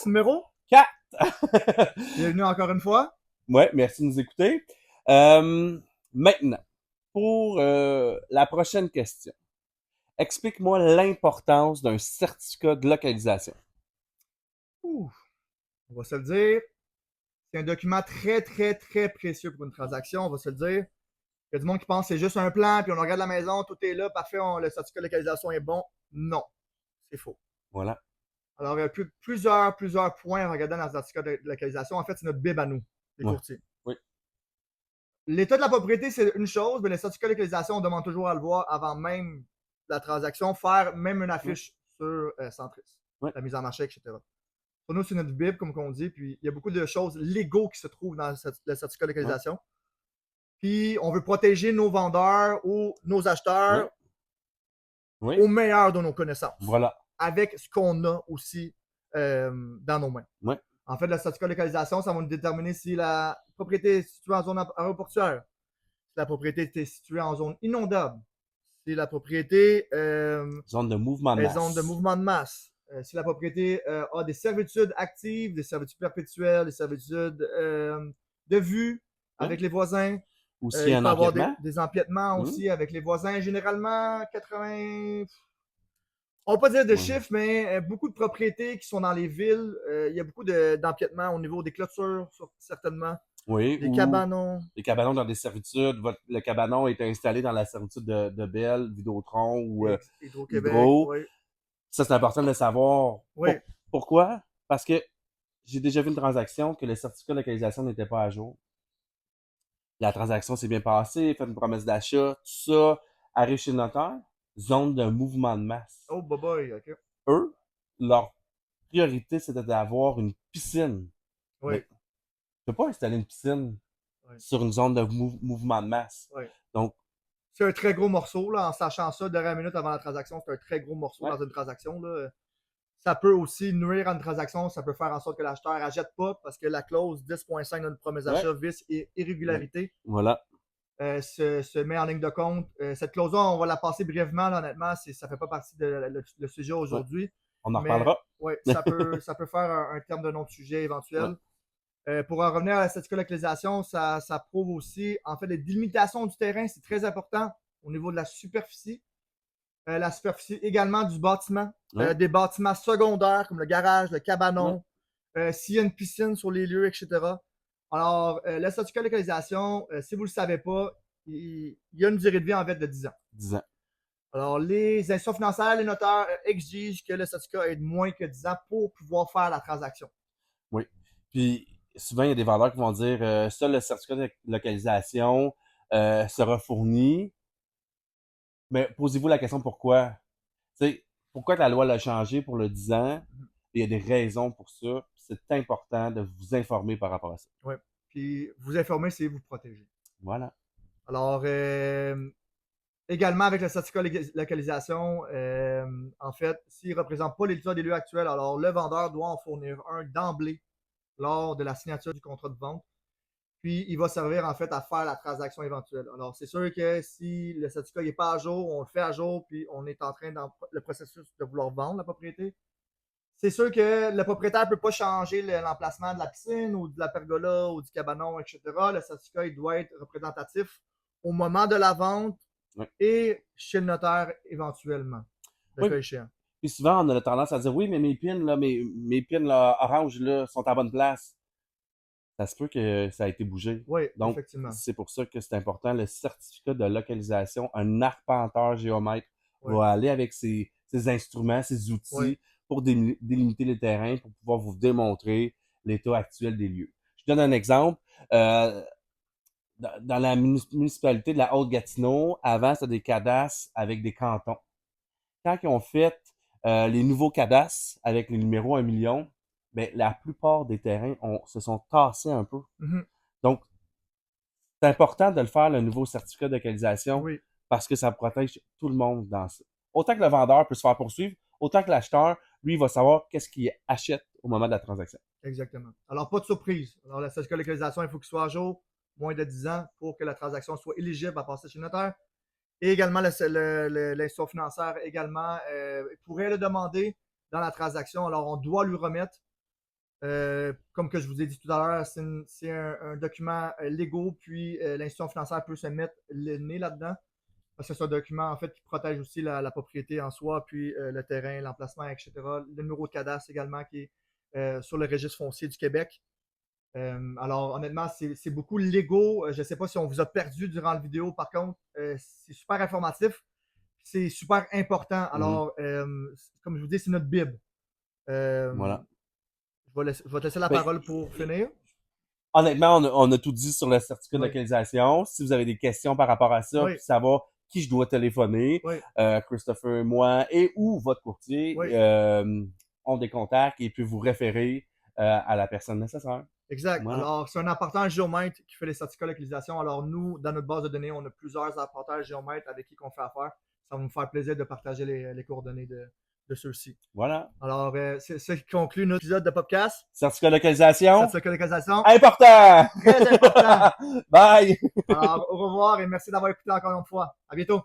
Numéro. 4. Bienvenue encore une fois. Ouais, merci de nous écouter. Maintenant, pour la prochaine question, explique-moi l'importance d'un certificat de localisation. Ouh, on va se le dire. C'est un document très, très, très précieux pour une transaction. On va se le dire. Il y a du monde qui pense que c'est juste un plan, puis on regarde la maison, tout est là, parfait, le certificat de localisation est bon. Non, c'est faux. Voilà. Alors, il y a plusieurs points à regarder dans le certificat de localisation. En fait, c'est notre bib à nous, les Ouais. courtiers. Oui. L'état de la propriété, c'est une chose, mais le certificat de localisation, on demande toujours à le voir avant même la transaction, faire même une Ouais. affiche sur Centris, Ouais. la mise en marché, etc. Pour nous, c'est notre Bible, comme on dit, puis il y a beaucoup de choses légaux qui se trouvent dans le certificat de Ouais. localisation. Puis on veut protéger nos vendeurs ou nos Ouais. acheteurs Oui. au meilleur de nos connaissances, Voilà. avec ce qu'on a aussi dans nos mains. Ouais. En fait, le certificat de localisation, ça va nous déterminer si la propriété est située en zone aéroportuaire, si la propriété est située en zone inondable, si la propriété Zone de mouvement de est zone de masse. mouvement de masse, si la propriété a des servitudes actives, des servitudes perpétuelles, des servitudes de vue Ouais. avec les voisins. Ou s'il y a Il un peut y avoir empiètement. des empiètements Hum. aussi avec les voisins. Généralement, 80. On ne va pas dire de Ouais. chiffres, mais beaucoup de propriétés qui sont dans les villes, il y a beaucoup d'empiètements au niveau des clôtures, certainement. Oui. Des Ou cabanons. les cabanons dans des servitudes. Le cabanon est installé dans la servitude de Bell, Vidéotron ou Hydro-Québec, Hydro. oui. Ça, c'est important de le savoir. Oui. Pourquoi? Parce que j'ai déjà vu une transaction que le certificat de localisation n'était pas à jour. La transaction s'est bien passée, fait une promesse d'achat, tout ça, arrive chez le notaire, zone de mouvement de masse. Oh, boy, OK. Eux, leur priorité, c'était d'avoir une piscine. Oui, Mais tu peux pas installer une piscine oui, sur une zone de mouvement de masse. oui. Donc, C'est un très gros morceau, là, en sachant ça, dernière minute avant la transaction, c'est un très gros morceau ouais, dans une transaction, là. Ça peut aussi nuire à une transaction, ça peut faire en sorte que l'acheteur n'achète pas parce que la clause 10.5 d'une promesse ouais, d'achat, vice et ouais. irrégularité Voilà. se met en ligne de compte. Cette clause-là, on va la passer brièvement, là, honnêtement, ça ne fait pas partie de le sujet Ouais. aujourd'hui, On en mais reparlera. ouais, ça peut faire un terme de non-sujet Ouais. éventuel. Pour en revenir à la certificat de localisation, ça prouve aussi, en fait, les délimitations du terrain, c'est très important au niveau de la superficie également du bâtiment, Ouais. des bâtiments secondaires comme le garage, le Ouais. cabanon, s'il y a une piscine sur les lieux, etc. Alors, le certificat de localisation, si vous ne le savez pas, il y a une durée de vie en fait de 10 ans. 10 ans. Alors, les institutions financières, les notaires exigent que le certificat ait moins que 10 ans pour pouvoir faire la transaction. Oui. Puis souvent, il y a des vendeurs qui vont dire ça, le certificat de localisation sera fourni. Mais posez-vous la question pourquoi? Tu sais, pourquoi la loi l'a changé pour le 10 ans? Il y a des raisons pour ça. C'est important de vous informer par rapport à ça. Oui. Puis, vous informer, c'est vous protéger. Voilà. Alors, également, avec le certificat de localisation, en fait, s'il ne représente pas l'état des lieux actuels, alors le vendeur doit en fournir un d'emblée lors de la signature du contrat de vente. Puis, il va servir en fait à faire la transaction éventuelle. Alors, c'est sûr que si le certificat n'est pas à jour, on le fait à jour, puis on est en train dans le processus de vouloir vendre la propriété. C'est sûr que le propriétaire ne peut pas changer l'emplacement de la piscine ou de la pergola ou du cabanon, etc. Le certificat, il doit être représentatif au moment de la vente Oui. et chez le notaire éventuellement, le Oui. cas échéant. Puis souvent, on a tendance à dire oui, mais mes pins, là, mes pins là, oranges là, sont à bonne place. Ça se peut que ça a été bougé. Oui, Donc, effectivement. c'est pour ça que c'est important. Le certificat de localisation, un arpenteur géomètre Oui, va aller avec ses instruments, ses oui, outils pour délimiter les terrains, pour pouvoir vous démontrer l'état actuel des lieux. Je donne un exemple. Euh, dans la municipalité de la Haute-Gatineau, avant, c'était des cadastres avec des cantons. Quand ils ont fait les nouveaux cadastres avec les numéros 1 million, ben, la plupart des terrains se sont tassés un peu. mhm, Donc, c'est important de le faire, le nouveau certificat de localisation, oui, parce que ça protège tout le monde dans ça. Autant que le vendeur peut se faire poursuivre, autant que l'acheteur, lui, il va savoir qu'est-ce qu'il achète au moment de la transaction. exactement. Alors, pas de surprise. Alors, la certificat de localisation, il faut qu'il soit à jour, moins de 10 ans, pour que la transaction soit éligible à passer chez le notaire. Et également, l'institution financière également pourrait le demander dans la transaction. Alors, on doit lui remettre. Comme que je vous ai dit tout à l'heure, c'est un document légaux, puis l'institution financière peut se mettre le nez là-dedans. Parce que c'est un document en fait qui protège aussi la propriété en soi, puis le terrain, l'emplacement, etc. Le numéro de cadastre également qui est sur le registre foncier du Québec. Alors honnêtement, c'est beaucoup légaux. Je ne sais pas si on vous a perdu durant la vidéo, par contre, c'est super informatif, c'est super important. Mhm. Alors, comme je vous dis, c'est notre Bible. Euh, Voilà. je vais te laisser la Ben, parole pour finir. honnêtement, on a tout dit sur le certificat de Oui, localisation. Si vous avez des questions par rapport à ça, oui, puis savoir qui je dois téléphoner, oui, Christopher, moi et ou votre courtier, oui. ont des contacts et puis vous référer à la personne nécessaire. Exact. Voilà. Alors, c'est un apporteur géomètre qui fait les certificats de localisation. Alors, nous, dans notre base de données, on a plusieurs apporteurs géomètres avec qui on fait affaire. Ça va nous faire plaisir de partager les coordonnées de ceux-ci. Voilà. Alors, c'est ce qui conclut notre épisode de podcast. Certificat de localisation, Certificat de localisation, important! très important. Bye! Alors, au revoir et merci d'avoir écouté encore une fois. À bientôt.